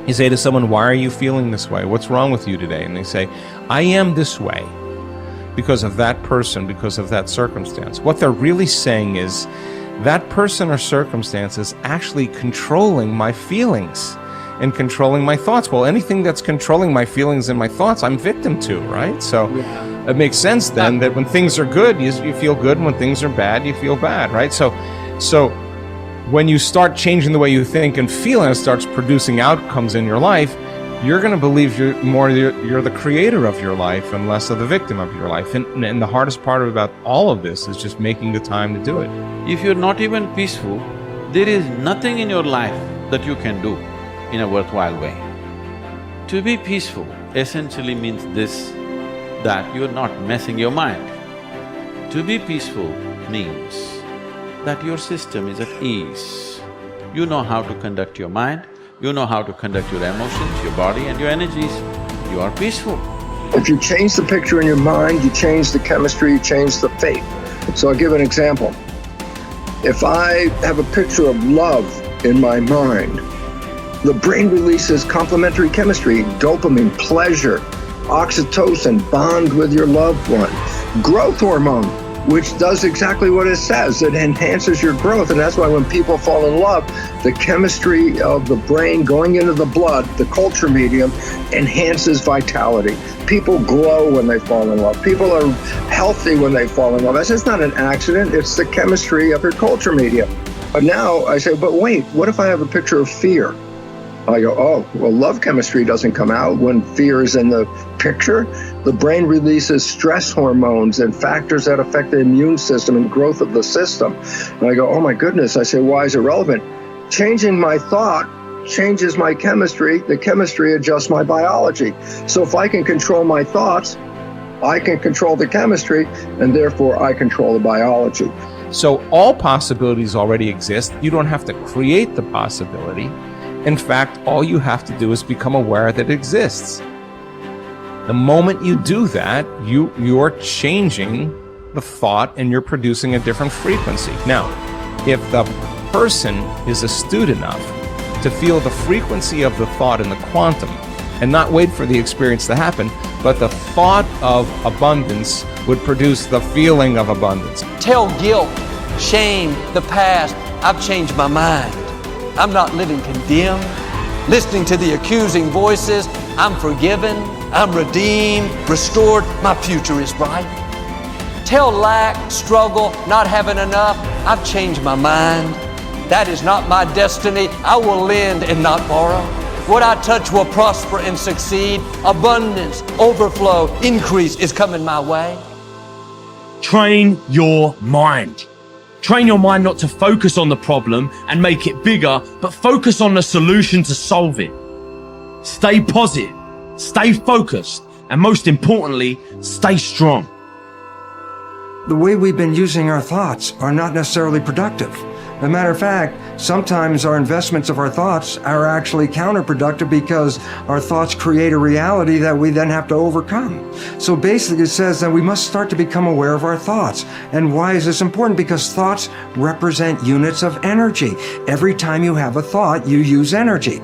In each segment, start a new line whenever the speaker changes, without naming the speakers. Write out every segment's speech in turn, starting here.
You say to someone, why are you feeling this way? What's wrong with you today? And they say, I am this way because of that person, because of that circumstance. What they're really saying is, that person or circumstance is actually controlling my feelings and controlling my thoughts. Well, anything that's controlling my feelings and my thoughts, I'm victim to, right? So it makes sense then that when things are good, you feel good, and when things are bad, you feel bad, right? So when you start changing the way you think and feel, and it starts producing outcomes in your life, you're going to believe you're the creator of your life and less of the victim of your life. And the hardest part about all of this is just making the time to do it.
If you're not even peaceful, there is nothing in your life that you can do in a worthwhile way. To be peaceful essentially means this, that you're not messing your mind. To be peaceful means that your system is at ease. You know how to conduct your mind, you know how to conduct your emotions, your body and your energies. You are peaceful.
If you change the picture in your mind, you change the chemistry, you change the fate. So I'll give an example. If I have a picture of love in my mind, the brain releases complementary chemistry, dopamine, pleasure, oxytocin, bond with your loved one, growth hormone, which does exactly what it says. It enhances your growth, and that's why when people fall in love, the chemistry of the brain going into the blood, the culture medium, enhances vitality. People glow when they fall in love. People are healthy when they fall in love. It's not an accident, it's the chemistry of your culture medium. But now I say, but wait, what if I have a picture of fear? I go, oh, well, love chemistry doesn't come out when fear is in the picture. The brain releases stress hormones and factors that affect the immune system and growth of the system. And I go, oh my goodness. I say, why is it relevant? Changing my thought changes my chemistry. The chemistry adjusts my biology. So if I can control my thoughts, I can control the chemistry, and therefore I control the biology.
So all possibilities already exist. You don't have to create the possibility. In fact, all you have to do is become aware that it exists. The moment you do that, you're changing the thought and you're producing a different frequency. Now, if the person is astute enough to feel the frequency of the thought in the quantum and not wait for the experience to happen, but the thought of abundance would produce the feeling of abundance.
Tell guilt, shame, the past, I've changed my mind. I'm not living condemned, listening to the accusing voices. I'm forgiven, I'm redeemed, restored, my future is bright. Tell lack, struggle, not having enough, I've changed my mind. That is not my destiny, I will lend and not borrow. What I touch will prosper and succeed. Abundance, overflow, increase is coming my way.
Train your mind. Train your mind not to focus on the problem and make it bigger, but focus on the solution to solve it. Stay positive, stay focused, and most importantly, stay strong.
The way we've been using our thoughts are not necessarily productive. As a matter of fact, sometimes our investments of our thoughts are actually counterproductive because our thoughts create a reality that we then have to overcome. So basically it says that we must start to become aware of our thoughts. And why is this important? Because thoughts represent units of energy. Every time you have a thought, you use energy.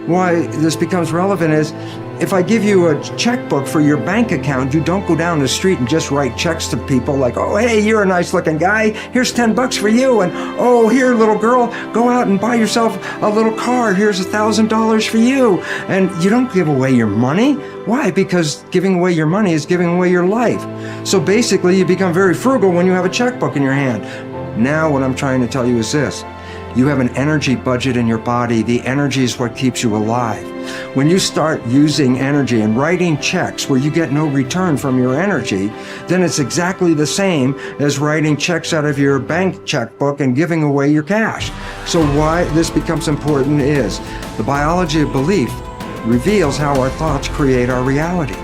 Why this becomes relevant is, if I give you a checkbook for your bank account, you don't go down the street and just write checks to people like, oh, hey, you're a nice looking guy, here's $10 for you, and oh, here, little girl, go out and buy yourself a little car, here's $1,000 for you. And you don't give away your money. Why? Because giving away your money is giving away your life. So basically, you become very frugal when you have a checkbook in your hand. Now, what I'm trying to tell you is this. You have an energy budget in your body. The energy is what keeps you alive. When you start using energy and writing checks where you get no return from your energy, then it's exactly the same as writing checks out of your bank checkbook and giving away your cash. So why this becomes important is the biology of belief reveals how our thoughts create our reality.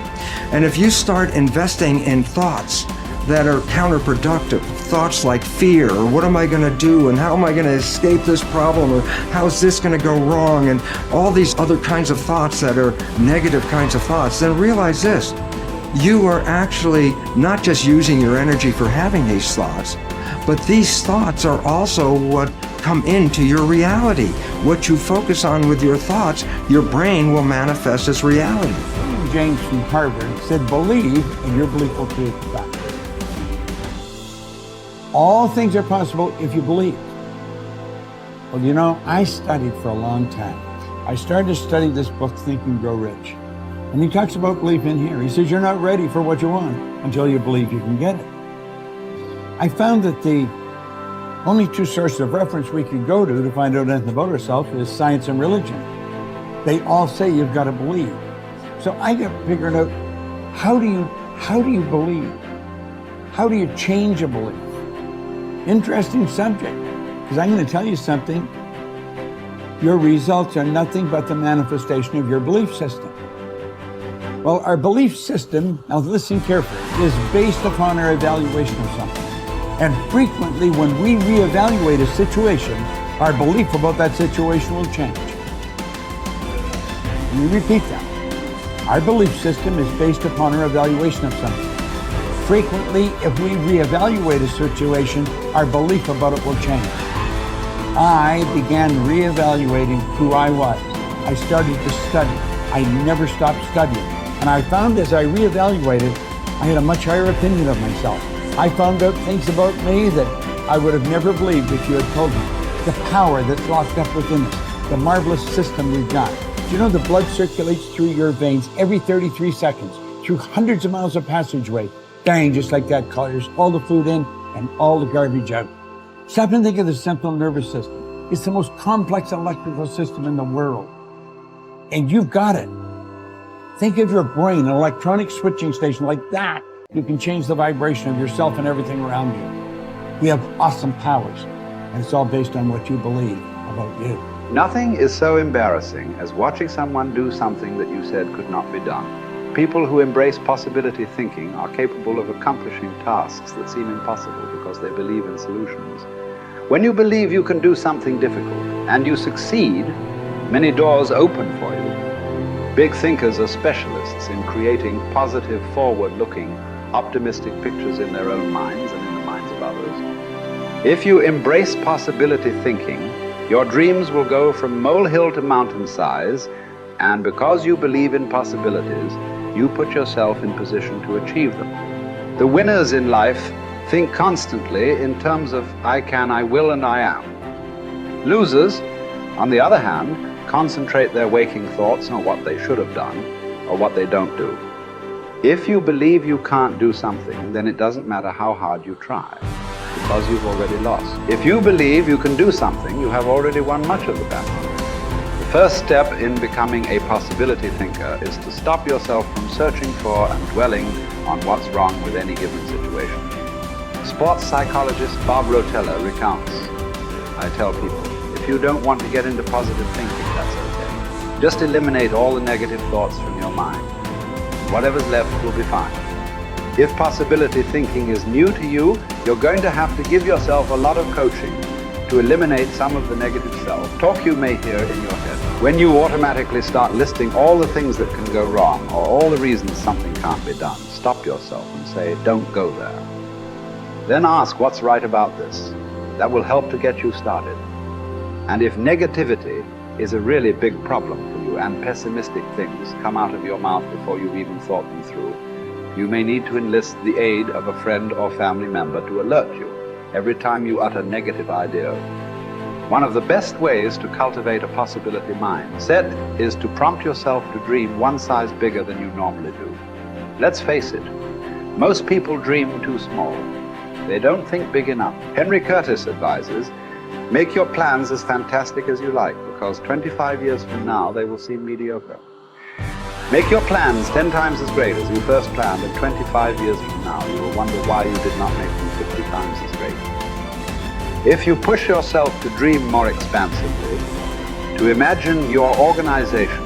And if you start investing in thoughts that are counterproductive, thoughts like fear, or what am I going to do, and how am I going to escape this problem, or how's this going to go wrong, and all these other kinds of thoughts that are negative kinds of thoughts, then realize this. You are actually not just using your energy for having these thoughts, but these thoughts are also what come into your reality. What you focus on with your thoughts, your brain will manifest as reality.
James from Harvard said, believe and your belief will create the fact. All things are possible if you believe. Well, you know, I studied for a long time. I started to study this book, Think and Grow Rich. And he talks about belief in here. He says, you're not ready for what you want until you believe you can get it. I found that the only two sources of reference we could go to find out anything about ourselves is science and religion. They all say you've got to believe. So I got figuring out, how do you believe? How do you change a belief? Interesting subject, because I'm going to tell you something. Your results are nothing but the manifestation of your belief system. Well, our belief system, now listen carefully, is based upon our evaluation of something. And frequently when we reevaluate a situation, our belief about that situation will change. Let me repeat that. Our belief system is based upon our evaluation of something. Frequently, if we reevaluate a situation, our belief about it will change. I began reevaluating who I was. I started to study. I never stopped studying. And I found as I reevaluated, I had a much higher opinion of myself. I found out things about me that I would have never believed if you had told me. The power that's locked up within us, the marvelous system we've got. Do you know the blood circulates through your veins every 33 seconds, through hundreds of miles of passageway? Bang, just like that, clears all the food in and all the garbage out. Stop and think of the central nervous system. It's the most complex electrical system in the world. And you've got it. Think of your brain, an electronic switching station like that. You can change the vibration of yourself and everything around you. We have awesome powers, and it's all based on what you believe about you.
Nothing is so embarrassing as watching someone do something that you said could not be done. People who embrace possibility thinking are capable of accomplishing tasks that seem impossible because they believe in solutions. When you believe you can do something difficult and you succeed, many doors open for you. Big thinkers are specialists in creating positive, forward-looking, optimistic pictures in their own minds and in the minds of others. If you embrace possibility thinking, your dreams will go from molehill to mountain size, and because you believe in possibilities, you put yourself in position to achieve them. The winners in life think constantly in terms of I can, I will, and I am. Losers, on the other hand, concentrate their waking thoughts on what they should have done or what they don't do. If you believe you can't do something, then it doesn't matter how hard you try, because you've already lost. If you believe you can do something, you have already won much of the battle. The first step in becoming a possibility thinker is to stop yourself from searching for and dwelling on what's wrong with any given situation. Sports psychologist Bob Rotella recounts, I tell people, if you don't want to get into positive thinking, that's okay. Just eliminate all the negative thoughts from your mind. Whatever's left will be fine. If possibility thinking is new to you, you're going to have to give yourself a lot of coaching to eliminate some of the negative self-talk you may hear in your head. When you automatically start listing all the things that can go wrong or all the reasons something can't be done, stop yourself and say, don't go there. Then ask what's right about this. That will help to get you started. And if negativity is a really big problem for you and pessimistic things come out of your mouth before you've even thought them through, you may need to enlist the aid of a friend or family member to alert you every time you utter negative idea. One of the best ways to cultivate a possibility mindset is to prompt yourself to dream one size bigger than you normally do. Let's face it, most people dream too small. They don't think big enough. Henry Curtis advises, make your plans as fantastic as you like, because 25 years from now they will seem mediocre. Make your plans 10 times as great as you first planned, and 25 years from now you will wonder why you did not make them 50 times as great. If you push yourself to dream more expansively, to imagine your organization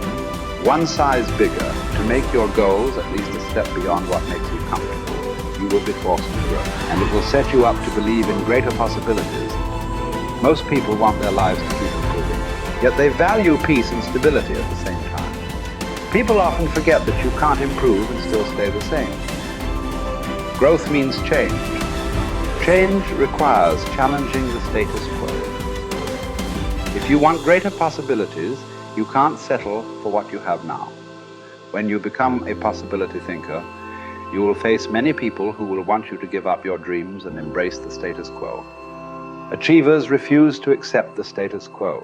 one size bigger, to make your goals at least a step beyond what makes you comfortable, you will be forced to grow. And it will set you up to believe in greater possibilities. Most people want their lives to keep improving, yet they value peace and stability at the same time. People often forget that you can't improve and still stay the same. Growth means change. Change requires challenging the status quo. If you want greater possibilities, you can't settle for what you have now. When you become a possibility thinker, you will face many people who will want you to give up your dreams and embrace the status quo. Achievers refuse to accept the status quo.